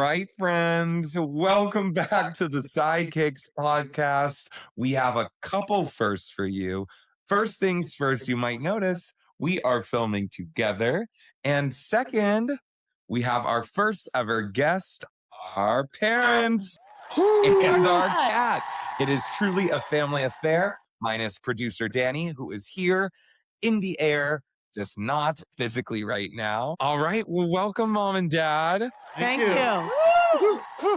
right, friends. Welcome back to the Sidekicks Podcast. We have a couple firsts for you. First things first, you might notice we are filming together. And second, we have our first ever guest, our parents, and our cat. It is truly a family affair, minus producer Danny, who is here in the air, just not physically right now. All right, well, welcome, Mom and Dad. Thank you.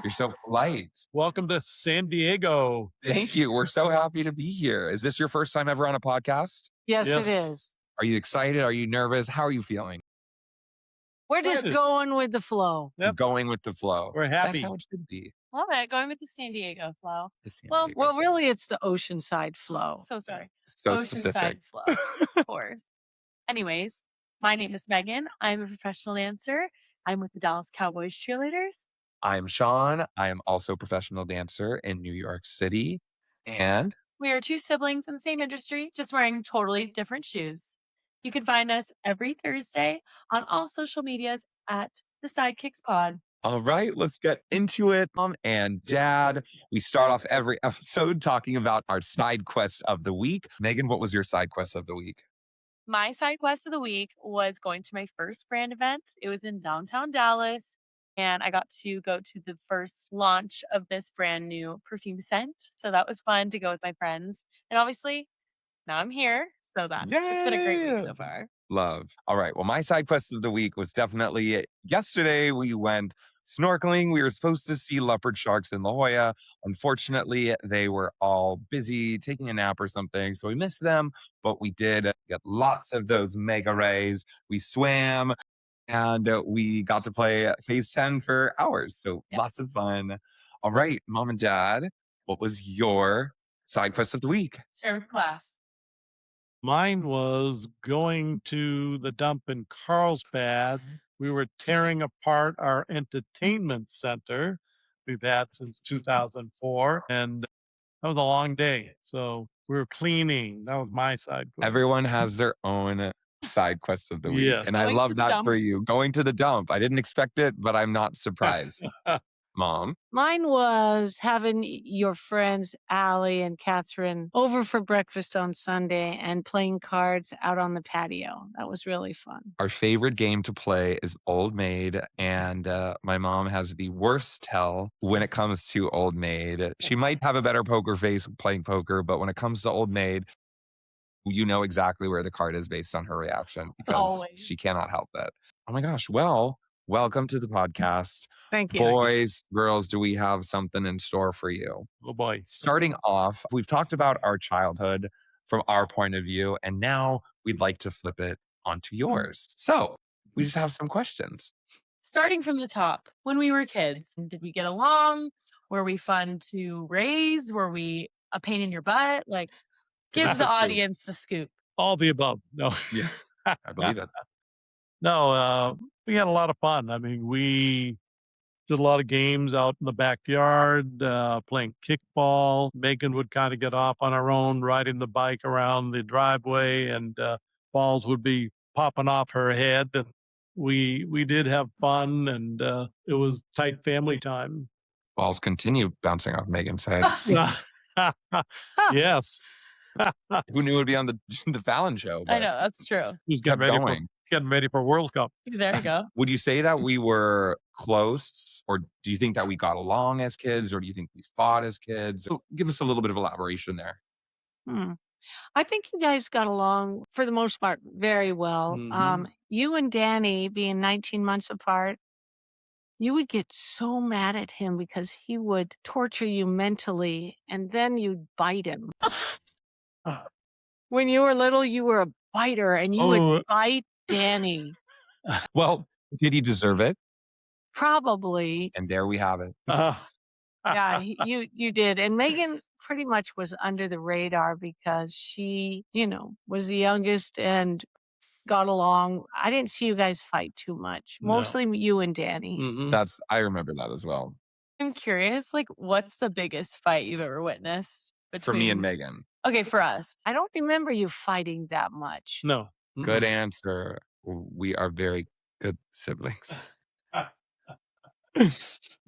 You're so polite. Welcome to San Diego. Thank you. We're so happy to be here. Is this your first time ever on a podcast? Yes, it is. Are you excited? Are you nervous? How are you feeling? We're just Excited. going with the flow. Yep. Going with the flow. We're happy. That's how it should be. Love it. Going with the San Diego flow. The San Well, Diego Well, flow. really, it's the oceanside flow. So sorry. So Oceanside specific. flow, of course. Anyways, my name is Megan. I'm a professional dancer. I'm with the Dallas Cowboys cheerleaders. I'm Sean. I am also a professional dancer in New York City. And We are two siblings in the same industry, just wearing totally different shoes. You can find us every Thursday on all social medias at the Sidekicks Pod. all right, let's get into it. Mom and Dad, we start off every episode talking about our side quest of the week. Megan, what was your side quest of the week? My side quest of the week was going to my first brand event. It was in downtown Dallas, and I got to go to the first launch of this brand new perfume scent. So that was fun to go with my friends. And obviously, now I'm here. So it's been a great week so far. Love. All right. Well, my side quest of the week was definitely yesterday. We went snorkeling. We were supposed to see leopard sharks in La Jolla. Unfortunately, they were all busy taking a nap or something. So we missed them, but we did get lots of those mega rays. We swam and we got to play phase 10 for hours. So lots of Yes. fun. All right, Mom and Dad, what was your side quest of the week? Share with class. Mine was going to the dump in Carlsbad. We were tearing apart our entertainment center we've had since 2004. And that was a long day. So we were cleaning. That was my side. quest. Everyone has their own side quest of the week. Yes. And I Going to love the that dump. for you. Going to the dump. I didn't expect it, but I'm not surprised. Mom, Mine was having your friends, Allie and Catherine, over for breakfast on Sunday and playing cards out on the patio. That was really fun. our favorite game to play is Old Maid. And my mom has the worst tell when it comes to Old Maid. She might have a better poker face playing poker, but when it comes to Old Maid, you know exactly where the card is based on her reaction because Always. she cannot help it. Oh my gosh. Well, welcome to the podcast. Thank you. Boys, girls, do we have something in store for you? Oh boy. Starting off, we've talked about our childhood from our point of view, and now we'd like to flip it onto yours. So we just have some questions. Starting from the top, when we were kids, did we get along? Were we fun to raise? Were we a pain in your butt? Like, give Give the us the scoop. audience the scoop. All the above. No. Yeah, I believe it. No, we had a lot of fun. I mean, we did a lot of games out in the backyard, playing kickball. Megan would kind of get off on her own, riding the bike around the driveway, and balls would be popping off her head. And we did have fun, and it was tight family time. Balls continue bouncing off Megan's head. Yes. Who knew it would be on the Fallon show? I But know, that's true. He's kept going. getting ready for World Cup. There you go. Would you say that we were close, or do you think that we got along as kids, or do you think we fought as kids? So give us a little bit of elaboration there. I think you guys got along, for the most part, very well. Mhm. You and Danny being 19 months apart, you would get so mad at him because he would torture you mentally and then you'd bite him. When you were little, you were a biter and you Oh. would bite Danny. Well, did he deserve it? Probably. And there we have it. Yeah, you did. And Megan pretty much was under the radar because she, was the youngest and got along. I didn't see you guys fight too much. No. Mostly you and Danny. Mm-mm. I remember that as well. I'm curious, like, what's the biggest fight you've ever witnessed? For me and between- Megan. Okay, for us. I don't remember you fighting that much. No. Good answer. We are very good siblings.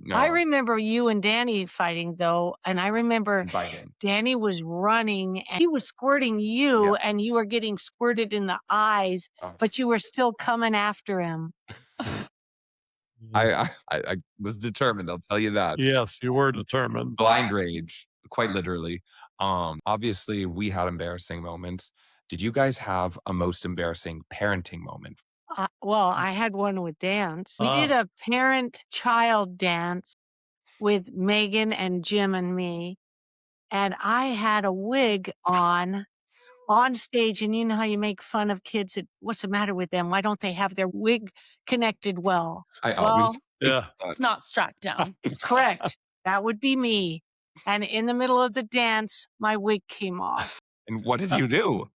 No, I remember you and Danny fighting though, and I remember biting. Danny was running and he was squirting you, Yes. and you were getting squirted in the eyes, Oh, but you were still coming after him. I was determined. I'll tell you that. Yes, you were determined. Blind rage, quite literally. Obviously, we had embarrassing moments. Did you guys have a most embarrassing parenting moment? Well, I had one with dance. We did a parent-child dance with Megan and Jim and me, and I had a wig on stage, and you know how you make fun of kids that, what's the matter with them? Why don't they have their wig connected well? I Well, always think Yeah. that. It's not strapped down. correct. That would be me. And in the middle of the dance, my wig came off. And what did you do?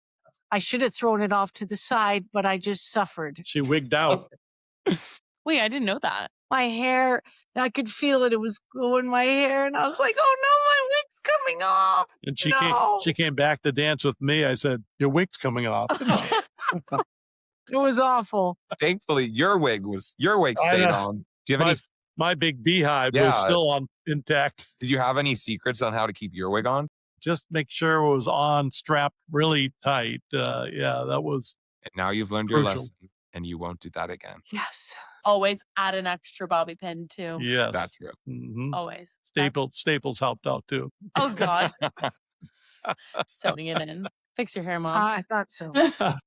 I should have thrown it off to the side, but I just suffered. She wigged out. Wait, I didn't know that. My hair, I could feel it. It was going my hair. And I was like, oh no, my wig's coming off. And No. she came back to dance with me. I said, your wig's coming off. It was awful. Thankfully, your wig I stayed know. on. Do you have any? My big beehive was Yeah. still intact. Did you have any secrets on how to keep your wig on? Just make sure it was on, strapped really tight. Yeah, that was And now you've learned your crucial. lesson, and you won't do that again. Yes. Always add an extra bobby pin too. Yes. That's true. Mhm. Always. Staples helped out too. Oh God. Sewing it in. Fix your hair, Mom. I thought so.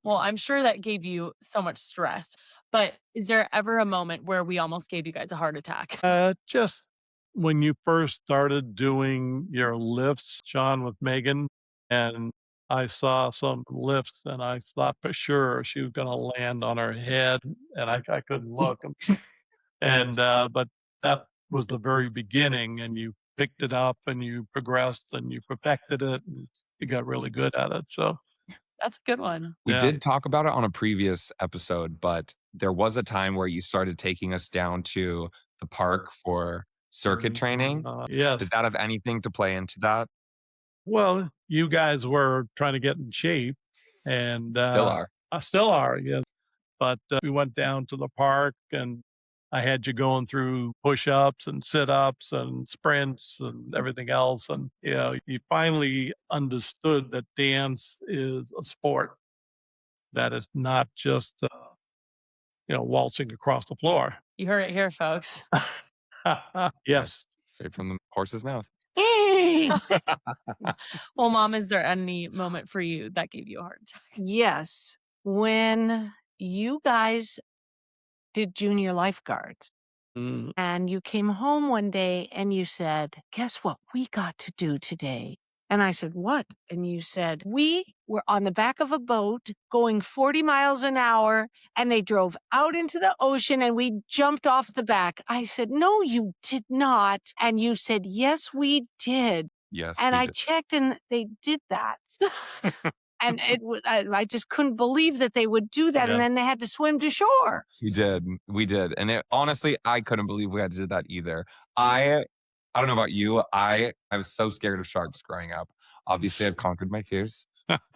Well, I'm sure that gave you so much stress. But is there ever a moment where we almost gave you guys a heart attack? Just when you first started doing your lifts, Sean, with Megan, and I saw some lifts, and I thought for sure she was going to land on her head, and I couldn't look. And but that was the very beginning, and you picked it up, and you progressed, and you perfected it, and you got really good at it. So That's a good one. We Yeah. did talk about it on a previous episode, but there was a time where you started taking us down to the park for circuit training. Yes. Does that have anything to play into that? Well, you guys were trying to get in shape, and Still are. Still are, yes. But we went down to the park, and I had you going through push-ups and sit-ups and sprints and everything else. And you finally understood that dance is a sport, that it's not just waltzing across the floor. You heard it here, folks. Yes. Straight from the horse's mouth. Well, Mom, is there any moment for you that gave you a heart attack? Yes. When you guys did junior lifeguards Mm. and you came home one day and you said, guess what we got to do today? And I said, what? And you said, we were on the back of a boat going 40 miles an hour and they drove out into the ocean and we jumped off the back. I said, no, you did not. And you said, yes, we did. Yes. And we I did. checked and they did that. And I just couldn't believe that they would do that. Yeah. And then they had to swim to shore. We did. And honestly, I couldn't believe we had to do that either. I don't know about you. I was so scared of sharks growing up. Obviously, I've conquered my fears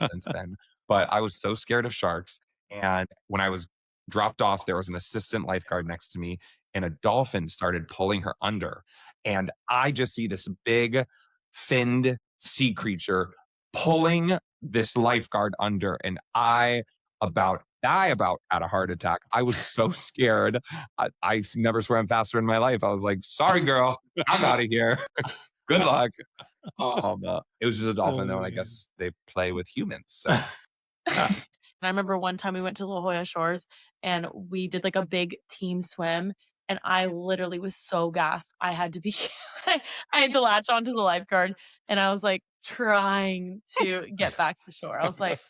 since then, but I was so scared of sharks. And when I was dropped off, there was an assistant lifeguard next to me, and a dolphin started pulling her under. And I just see this big finned sea creature pulling this lifeguard under, and I about had a heart attack. I was so scared. I never swam faster in my life. I was like, sorry, girl, I'm out of here. Good luck. It was just a dolphin, though, and I guess they play with humans. So. And I remember one time we went to La Jolla Shores and we did like a big team swim. And I literally was so gassed. I had to I had to latch onto the lifeguard, and I was like trying to get back to shore. I was like,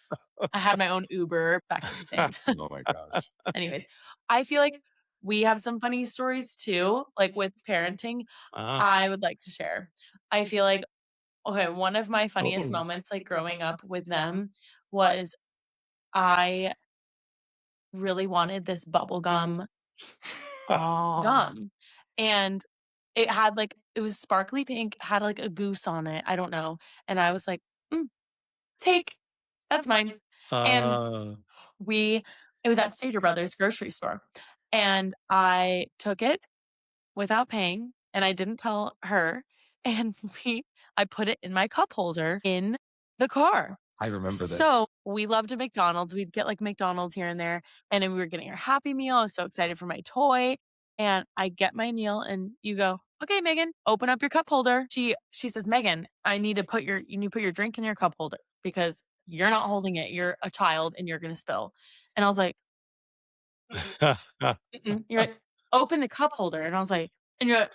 I had my own Uber back to the sand. Oh my gosh. Anyways, I feel like we have some funny stories too, like with parenting. I would like to share. I feel like, okay, one of my funniest moments, like growing up with them, was I really wanted this bubble gum gum, and it had like, it was sparkly pink, had like a goose on it. I don't know. And I was like, take, that's mine. And it was at Stater Brothers grocery store, and I took it without paying, and I didn't tell her. And I put it in my cup holder in the car. I remember this. So we loved a McDonald's. We'd get like McDonald's here and there. And then we were getting our Happy Meal. I was so excited for my toy. And I get my meal and you go, okay, Megan, open up your cup holder. She says, Megan, you need to put your drink in your cup holder because you're not holding it. You're a child and you're going to spill. And I was like, mm-mm. You're like, open the cup holder. And I was like, and you're like,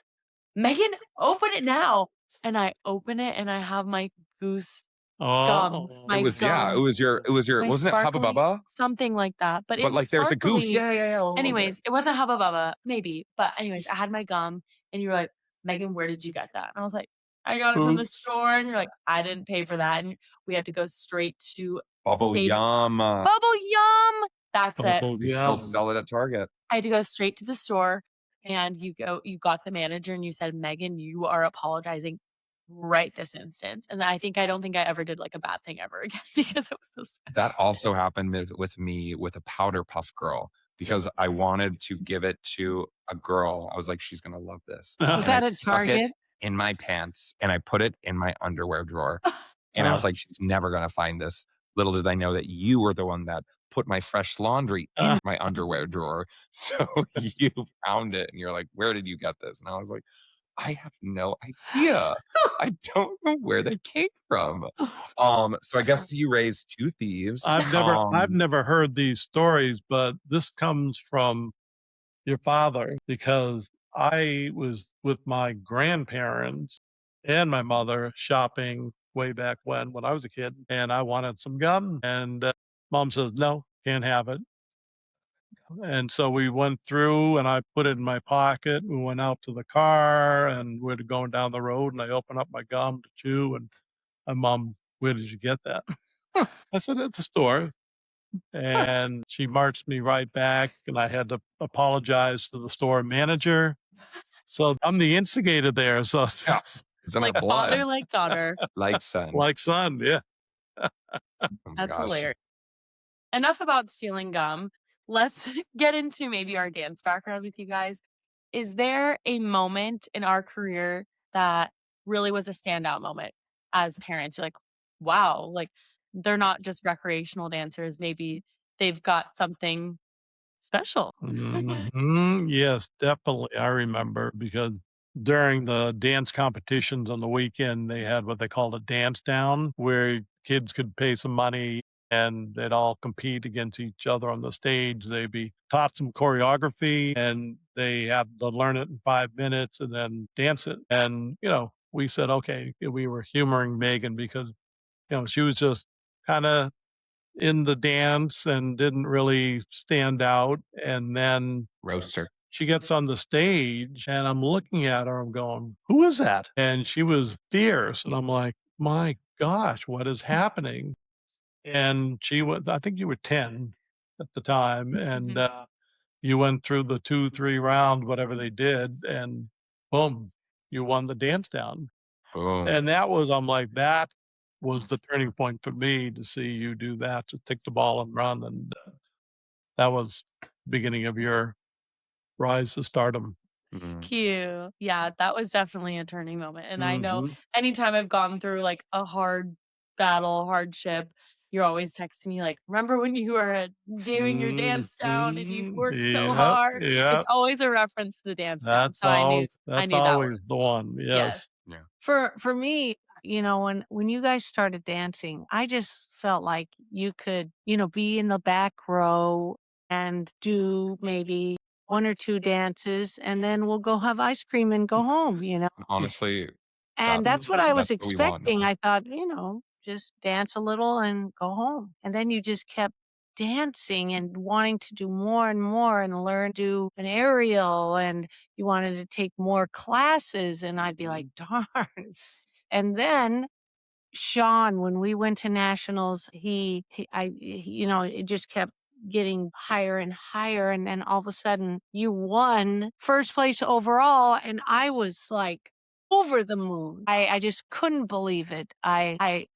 Megan, open it now. And I open it and I have my goose gum. My It was gum. it was your My wasn't it Hubba sparkly- Bubba? Something like that. But But like there's a goose. sparkly. Yeah. What was it? Anyways, it wasn't Hubba Bubba, maybe. But anyways, I had my gum and you were like, Megan, where did you get that? And I was like, I got it from the Oops. store. And you're like, I didn't pay for that. And we had to go straight to Bubble State- Yum. Bubble Yum. That's it. Oh, We yeah. still sell it at Target. I had to go straight to the store and you got the manager and you said, Megan, you are apologizing right this instant. And I don't think I ever did like a bad thing ever again because I was so stressed. That also happened with me with a powder puff girl because I wanted to give it to a girl. I was like, she's gonna love this. Was And that I at stuck it Target? in my pants and I put it in my underwear drawer. And I was like, she's never gonna find this. Little did I know that you were the one that put my fresh laundry in my underwear drawer. So you found it and you're like, where did you get this? And I was like, I have no idea. I don't know where they came from. So I guess you raised two thieves. I've never heard these stories, but this comes from your father because I was with my grandparents and my mother shopping way back when I was a kid, and I wanted some gum, and Mom says, "No, can't have it." And so we went through and I put it in my pocket. We went out to the car and we were going down the road and I opened up my gum to chew and my mom, where did you get that? I said, at the store. And she marched me right back and I had to apologize to the store manager. So I'm the instigator there. So Yeah. It's in Like our blood. father, like daughter. Like son. like son, yeah. Oh my That's gosh. hilarious. Enough about stealing gum. Let's get into maybe our dance background with you guys. Is there a moment in our career that really was a standout moment as parents? You're like, wow, like they're not just recreational dancers. Maybe they've got something special. Yes, definitely. I remember because during the dance competitions on the weekend, they had what they called a dance down where kids could pay some money and they'd all compete against each other on the stage. They'd be taught some choreography and they had to learn it in 5 minutes and then dance it. And, we said, okay, we were humoring Megan because, she was just kind of in the dance and didn't really stand out. And then Roaster. she gets on the stage and I'm looking at her, I'm going, who is that? And she was fierce. And I'm like, my gosh, what is happening? And she was, I think you were 10 at the time. And you went through the 2-3 round, whatever they did, and boom, you won the dance down. Boom. And that was, I'm like, that was the turning point for me to see you do that, to take the ball and run. And that was beginning of your rise to stardom. Mhm. Cute. Yeah, that was definitely a turning moment. And I know Mhm. anytime I've gone through like a hard battle, hardship, you're always texting me like, remember when you were doing your dance down and you worked so Yep, hard? yep. It's always a reference to the dance down. That's So I knew always, that's that always was the one. Yes. For me, when you guys started dancing, I just felt like you could, be in the back row and do maybe 1 or 2 dances, and then we'll go have ice cream and go home, Honestly, And that's what I was that's what we want expecting. now. I thought, just dance a little and go home. And then you just kept dancing and wanting to do more and more and learn to do an aerial, and you wanted to take more classes. And I'd be like, darn. And then Sean, when we went to nationals, it just kept getting higher and higher. And then all of a sudden you won first place overall. And I was like over the moon. I just couldn't believe it. I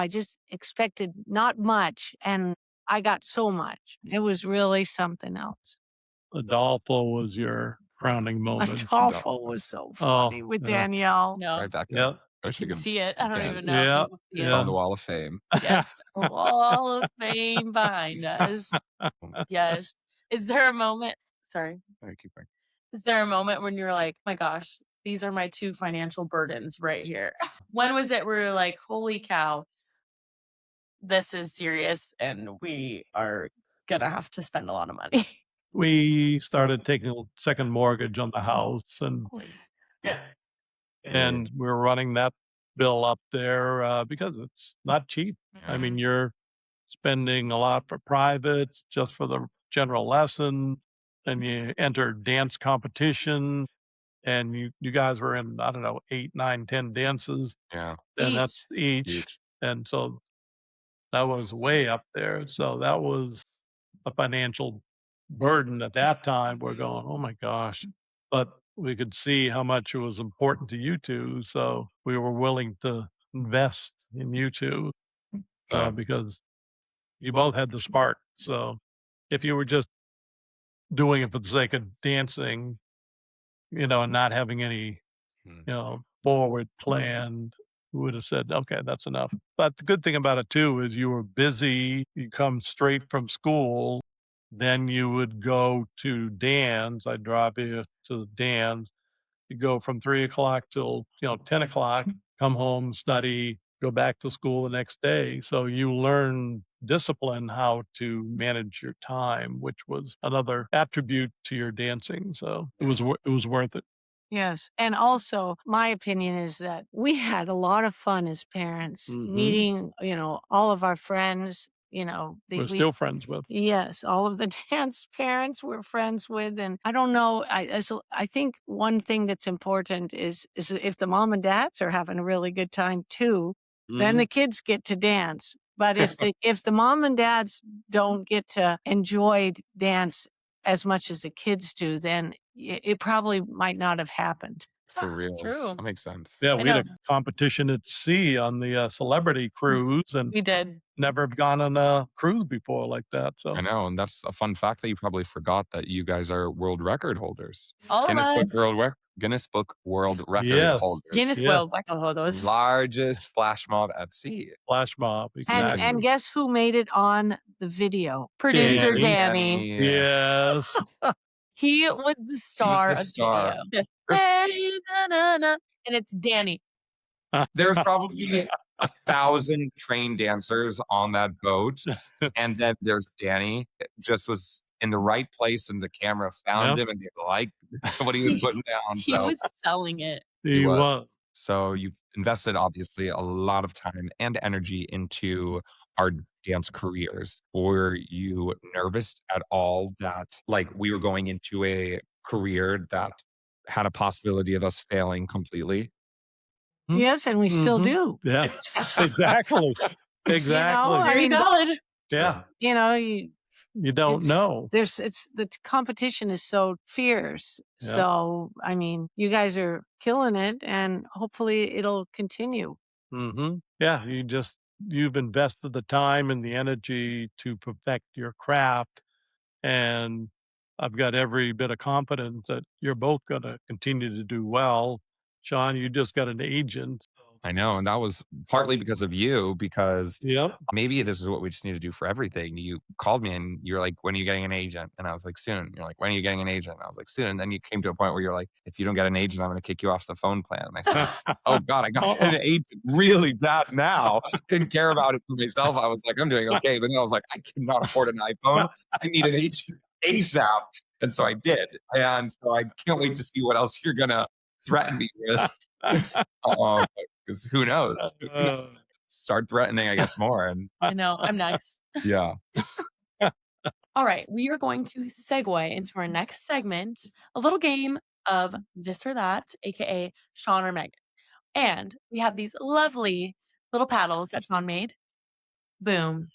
just expected not much and I got so much. It was really something else. Adolfo was your crowning moment. Adolfo was so funny with Danielle. No, Right back Yeah. I you can see it. I don't can. even know if Yeah. people see It's it. on the wall of fame. Yes, a wall of fame behind us. Yes. Is there a moment? Sorry. All right, keep going. Is there a moment when you're like, my gosh, these are my two financial burdens right here? When was it where you're like, holy cow, this is serious and we are going to have to spend a lot of money? We started taking a second mortgage on the house, and we're running that bill up there because it's not cheap. I mean, you're spending a lot for privates, just for the general lesson, and you enter dance competition, and you guys were in, I don't know, 8, 9, 10 dances, Yeah. and that's each. Huge. And so that was way up there. So that was a financial burden at that time. We're going, oh my gosh. But we could see how much it was important to you two. So we were willing to invest in you two Yeah. because you both had the spark. So if you were just doing it for the sake of dancing, and not having any, forward plan, we would have said, okay, that's enough. But the good thing about it too is you were busy. You come straight from school, then you would go to Dan's. I'd drive you to Dan's. You go from 3 o'clock till 10 o'clock. Come home, study, go back to school the next day. So you learn discipline, how to manage your time, which was another attribute to your dancing. So it was worth it. Yes. And also, my opinion is that we had a lot of fun as parents meeting, all of our friends, We're still friends with. Yes, all of the dance parents we're friends with. And I don't know, I think one thing that's important is if the mom and dads are having a really good time too, then the kids get to dance. But if the mom and dads don't get to enjoy dance as much as the kids do, then it probably might not have happened. For real. True. That makes sense. Yeah, I we had know. a competition at sea on the celebrity cruise, and We did. never have gone on a cruise before like that. So I know. And that's a fun fact that you probably forgot, that you guys are world record holders. All of us. Guinness Book World Record Yes. holders. Guinness Yeah. World Record holders. Largest flash mob at sea. flash mob. Exactly. And guess who made it on the video? Producer Danny. Danny. Yes. He was the star the of star. video. Hey, na, na, na, and it's Danny. There's probably 1,000 trained dancers on that boat. And then there's Danny. It just was in the right place, and the camera found him, and they liked what he was putting down. He was selling it. He was. So you've invested, obviously, a lot of time and energy into our dance careers. Were you nervous at all that, like, we were going into a career that had a possibility of us failing completely? Yes, and we still do. Yeah. Exactly. Exactly. I Very mean, valid. Yeah. You don't know. The competition is so fierce. Yeah. So, I mean, you guys are killing it, and hopefully it'll continue. Yeah. You've invested the time and the energy to perfect your craft. And I've got every bit of confidence that you're both going to continue to do well. Sean, you just got an agent. I know. And that was partly because of you, because Yep. maybe this is what we just need to do for everything. You called me and you're like, when are you getting an agent? And I was like, soon. You're like, when are you getting an agent? And I was like, soon. And then you came to a point where you're like, if you don't get an agent, I'm going to kick you off the phone plan. And I said, oh God, I got an agent really bad now. Didn't care about it for myself. I was like, I'm doing okay. But then I was like, I cannot afford an iPhone. I need an agent ASAP. And so I did. And so I can't wait to see what else you're going to threaten me with. Because who knows? Start threatening, I guess, more. And I know. I'm next. yeah. All right. We are going to segue into our next segment, a little game of this or that, aka Sean or Megan. And we have these lovely little paddles that Sean made. Boom.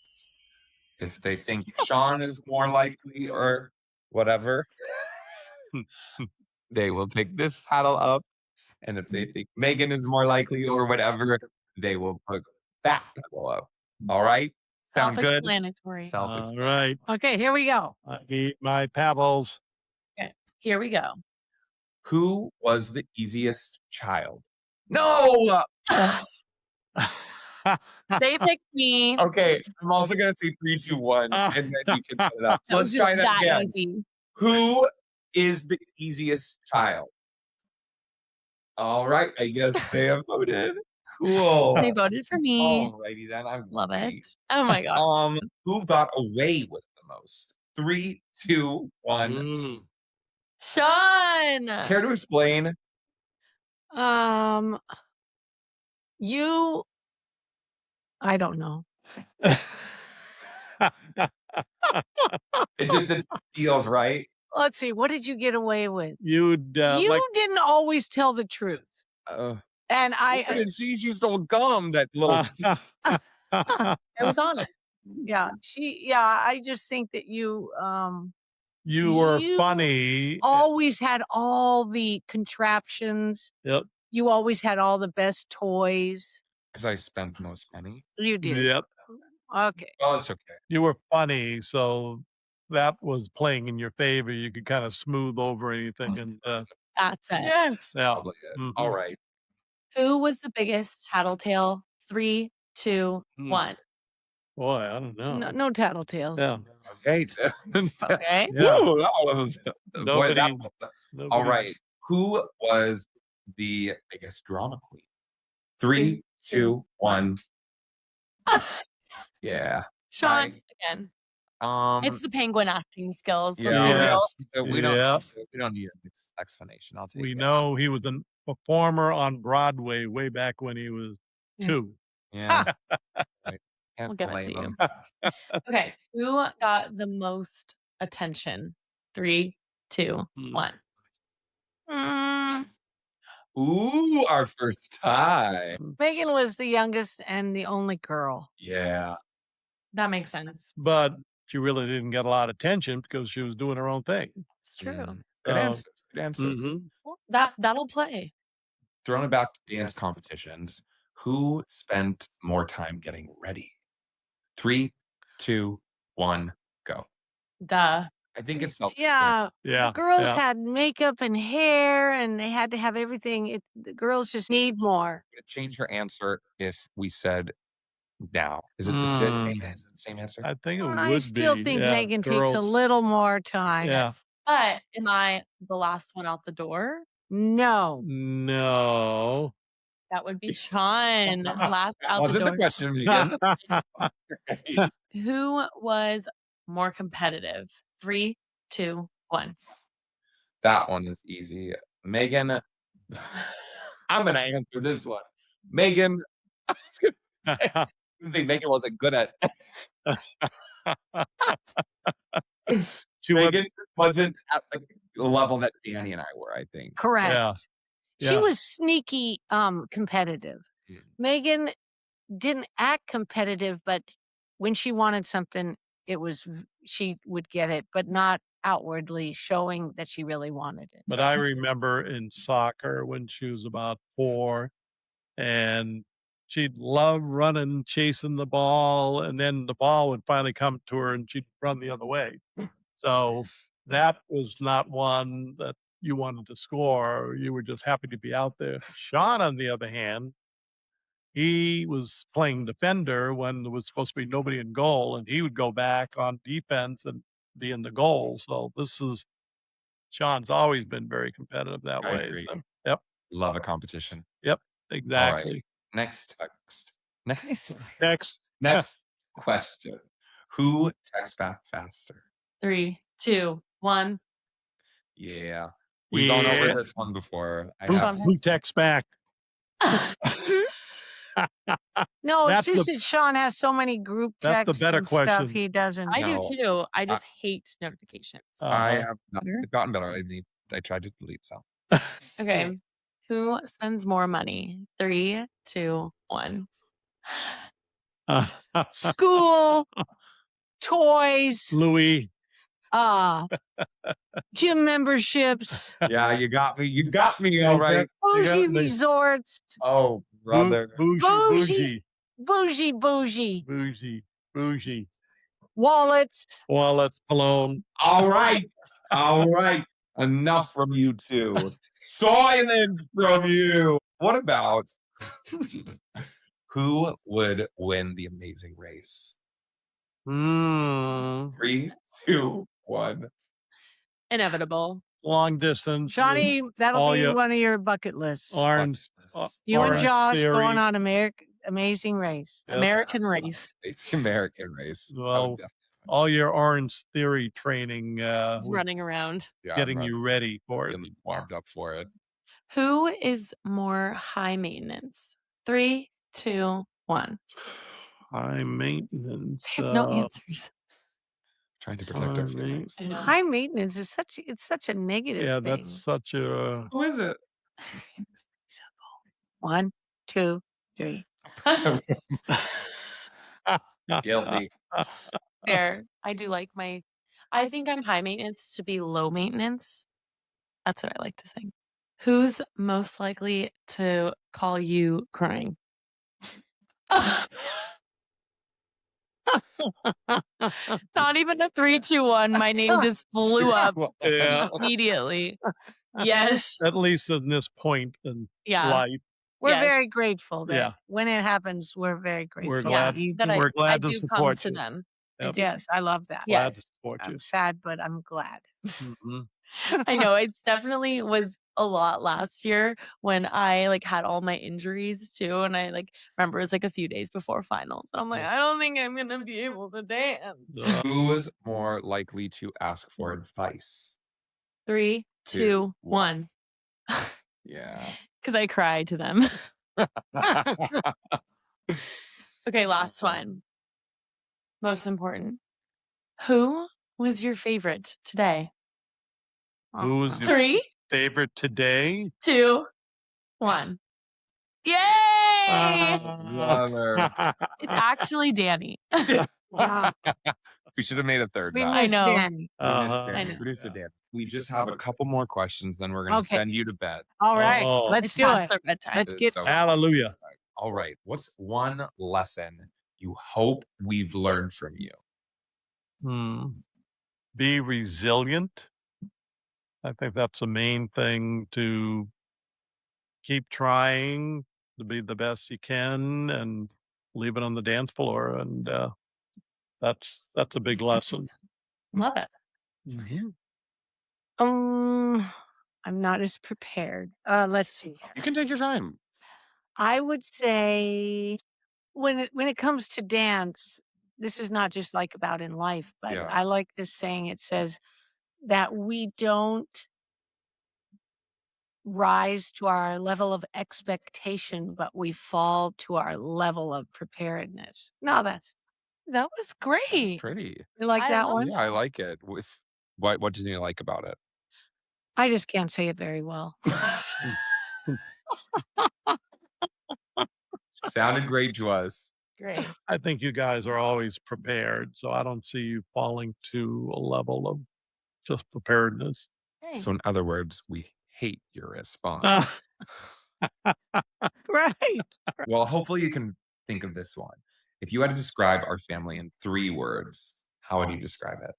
If they think Sean is more likely or whatever, they will take this paddle up. And if they think Megan is more likely or whatever, they will put that paddle up. All right? Sound good? Self-explanatory. All right. Okay, here we go. I need my pebbles. Okay. Here we go. Who was the easiest child? No. They picked me. Okay, I'm also gonna say 3, 2, 1, and then you can put it up. So That let's was just try that that again. easy. Who is the easiest child? All right, I guess they have voted. Cool. They voted for me. Alrighty then, I Love it. Oh my god. Who got away with the most? 3, 2, 1. Mm. Sean. Care to explain? You, I don't know. It just feels right. Let's see. What did you get away with? You'd You like didn't always tell the truth. And She stole gum. That little. I was on it. yeah, I just think that you you were You funny. always had all the contraptions. Yep. You always had all the best toys. Because I spent most money. You did. Yep. Okay. Oh, it's okay. You were funny, so that was playing in your favor. You could kind of smooth over anything, and That's it. Yes. yeah. Probably it. Mhm. All right. Who was the biggest tattletale? 3, 2, 1. Boy, I don't know. No tattletales. Yeah. Okay. Okay. Yeah. Woo, that was, boy, that Nobody- one. All right. Who was the biggest drama queen? 3, 2, 1. Yeah. Sean Right. again. Um. It's the penguin acting skills. Let's Yeah. be real. We don't. Yeah. We don't need an explanation. I'll take We it. know he was a performer on Broadway way back when he was Yeah. 2. Yeah. Right. Can't We'll give it to blame you. him. Okay. Who got the most attention? 3, 2, Hmm. 1. Mm, Ooh, our first tie. Megan was the youngest and the only girl. Yeah. That makes sense. But she really didn't get a lot of attention because she was doing her own thing. It's true. Mm. Good Um, answers. Good answers. Mhm. Well, that'll play. Throwing it back to dance competitions. Who spent more time getting ready? 3, 2, 1, go. Duh. I think it's self. Yeah. Yeah. The girls yeah. had makeup and hair and they had to have everything. The girls just need more. Change her answer if we said now. Is it the same? Is it the same answer? I think it I would still be. think yeah, Megan takes a girls. little more time. Yeah. But am I the last one out the door? No. No. That would be Sean. Last out the Wasn't the door. question again? Who was more competitive? 3, 2, 1. That one is easy. Megan. I'm going to answer this one. Megan. I was going to say Megan wasn't good at. She went, Megan wasn't at the level that Danny and I were, I think. Correct. yeah. She Yeah. was sneaky competitive. Mm. Megan didn't act competitive, but when she wanted something, she would get it, but not outwardly showing that she really wanted it. But I remember in soccer when she was about 4, and she'd love running, chasing the ball, and then the ball would finally come to her and she'd run the other way. So that was not one that you wanted to score. You were just happy to be out there. Sean, on the other hand, he was playing defender when there was supposed to be nobody in goal, and he would go back on defense and be in the goal. So Sean's always been very competitive that I way. agree. So, yep, Love a competition. exactly. Next text. Next. Question. Who texts back faster? 3, 2, 1. Yeah. We've gone Yeah. over this one before. I Who, have. who texts back? No, That's it's just the- that Sean has so many group That's the texts better and stuff question. he doesn't. I No. do too. I just hate notifications. I Uh-huh. have not gotten better. I tried to delete some. Okay. Who spends more money? 3, 2, 1. School, toys, Louis. gym memberships, Yeah, you got me. You got me. All right. bougie they- resorts, Oh, brother. Bougie. bougie, wallets. Wallets, cologne. All right. All right. Enough from you two. Silence from you. What about who would win the amazing race? 3, 2, 1. Inevitable. Long distance. Johnny, that'll all be your one of your bucket lists. Orange. You and Orange Josh Theory. going on Amazing Race. Yep. American race. It's the American race. Well, all your Orange Theory training Is running around. getting you ready for it. Getting warmed up for it. Who is more high maintenance? 3, 2, 1. High maintenance. I have no answers. Trying to protect our feelings. High maintenance is such a negative Yeah, thing. that's such a. Who is it? 1, 2, 3. Guilty. Fair. I do like I think I'm high maintenance to be low maintenance. That's what I like to think. Who's most likely to call you crying? Not even a 3, 2, 1. My name just blew up Yeah. immediately. Yes. At least in this point in life. We're very grateful that Yeah. when it happens, we're very grateful. We're glad, that we're glad I to do support come you. to them. Yep. Yes, I love that. Glad to Yes. support you. I'm sad, but I'm glad. Mhm. I know it's definitely was a lot last year when I had all my injuries too, and I remember it was a few days before finals. And I'm like, I don't think I'm gonna be able to dance. Who is more likely to ask for advice? 3, 2, 1. Yeah. Because I cry to them. Okay, last one. Most important. Who was your favorite today? Who's your 3, favorite today? 2, 1. Yay! Love her. It's actually Danny. We should have made a third. We now. I miss know. Danny. We missed Uh-huh. Danny. I know. Producer Dan. We just have a couple more questions, then we're going to Okay. send you to bed. All right, Oh. let's It's do past it. our bedtime. Let's It is get so Hallelujah. awesome. All right. What's one lesson you hope we've learned from you? Be resilient. I think that's the main thing, to keep trying to be the best you can and leave it on the dance floor. And that's a big lesson. Love it. Mhm. I'm not as prepared. Let's see. You can take your time. I would say when it comes to dance, this is not just about in life, but Yeah. I like this saying. It says that we don't rise to our level of expectation, but we fall to our level of preparedness. No, That was It's great. pretty. you like I that love one? Yeah, I like it. What did you like about it? I just can't say it very well. Sounded great to us. Great. I think you guys are always prepared, so I don't see you falling to a level of just preparedness. Hey. So in other words, we hate your response. Right. Well, hopefully you can think of this one. If you had to describe our family in 3 words, how would you describe it?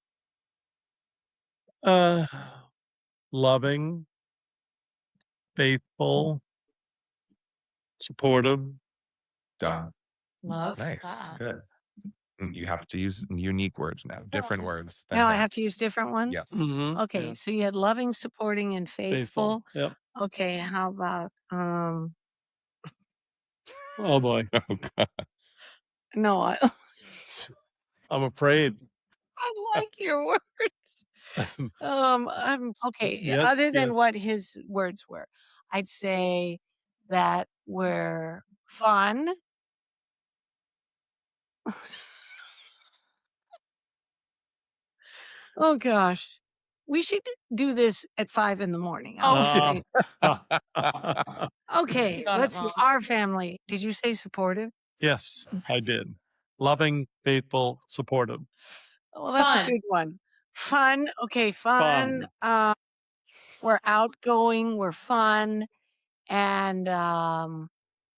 Loving, faithful, supportive. Done. Love Nice. that. Good. You have to use unique words now, different Yes. words. than Now I that. have to use different ones? Yes. Mhm. Okay, Yeah. so you had loving, supporting, and faithful. Yep. Okay, how about Oh boy. Oh, God. no, I I'm afraid. like your words. I'm okay. Yes, Other than yes. what his words were, I'd say that we're fun. Oh gosh. We should do this at 5 a.m. Oh. Okay, Got it, let's see. Mom. Our family. Did you say supportive? Yes, I did. Loving, faithful, supportive. Well, that's Fun. a good one. Fun. Okay, fun. We're outgoing. We're fun, and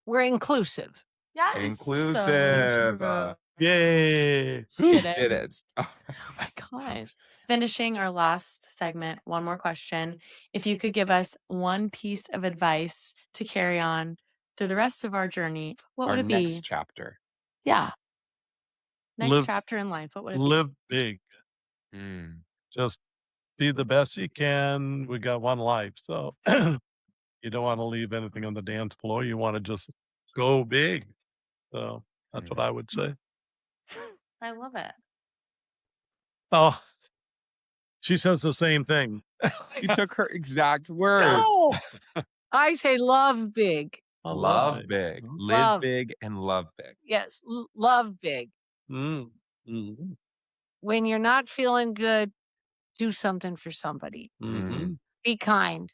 we're inclusive. Yes. Inclusive. So Yay. Did Did it. it. Oh my gosh. Finishing our last segment, one more question. If you could give us one piece of advice to carry on through the rest of our journey, what Our would it next be? chapter. Yeah. Next Live- chapter in life, what would it be? Live big. Mm. Just be the best you can. We got one life. So you don't want to leave anything on the dance floor. You want to just go big. So that's what I would say. I love it. Oh, she says the same thing. You took her exact words. No, I say love big. I Love it. big. Mhm. Live Love. big and love big. Yes, love big. Mm. Mhm. When you're not feeling good, do something for somebody. Mhm. Be kind.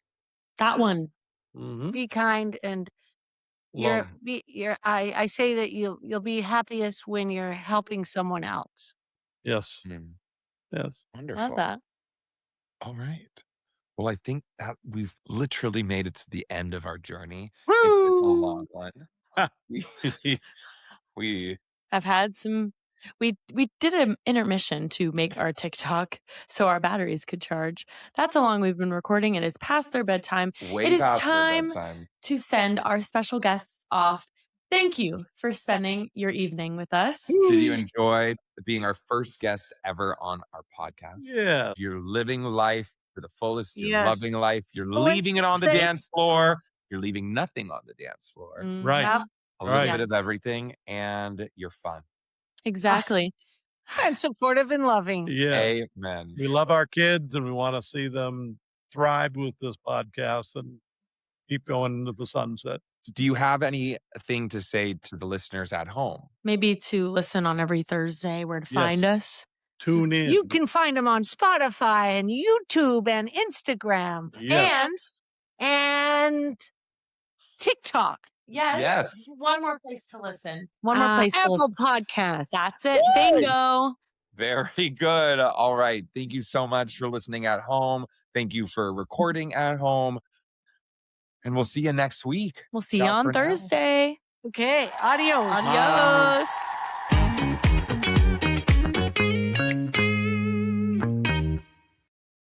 That one. Mhm. Be kind, and Love. I say that you'll be happiest when you're helping someone else. Yes. Mm. Yes. Wonderful. Love that. All right. Well, I think that we've literally made it to the end of our journey. It's been a long one. we I've had some. We did an intermission to make our TikTok so our batteries could charge. That's how long we've been recording. It is past their bedtime. way It is past our time bedtime. to send our special guests off. Thank you for spending your evening with us. Did you enjoy being our first guest ever on our podcast? Yeah. You're living life to the fullest. You're Yes. loving life. You're Oh, leaving it on the say- dance floor. You're leaving nothing on the dance floor. Right. Yep. A little Right. bit of everything, and you're fun. Exactly. And supportive and loving. Yeah. Amen. We love our kids and we want to see them thrive with this podcast and keep going into the sunset. Do you have anything to say to the listeners at home? Maybe to listen on every Thursday, where to find Yes. us. Tune in. You can find them on Spotify and YouTube and Instagram Yes. and TikTok. Yes. Yes. One more place to listen. One more place to Apple listen. Podcast. That's it. Yay! Bingo. Very good. All right. Thank you so much for listening at home. Thank you for recording at home. And we'll see you next week. We'll see Ciao you on for now. Thursday. Okay. Adios. Adios.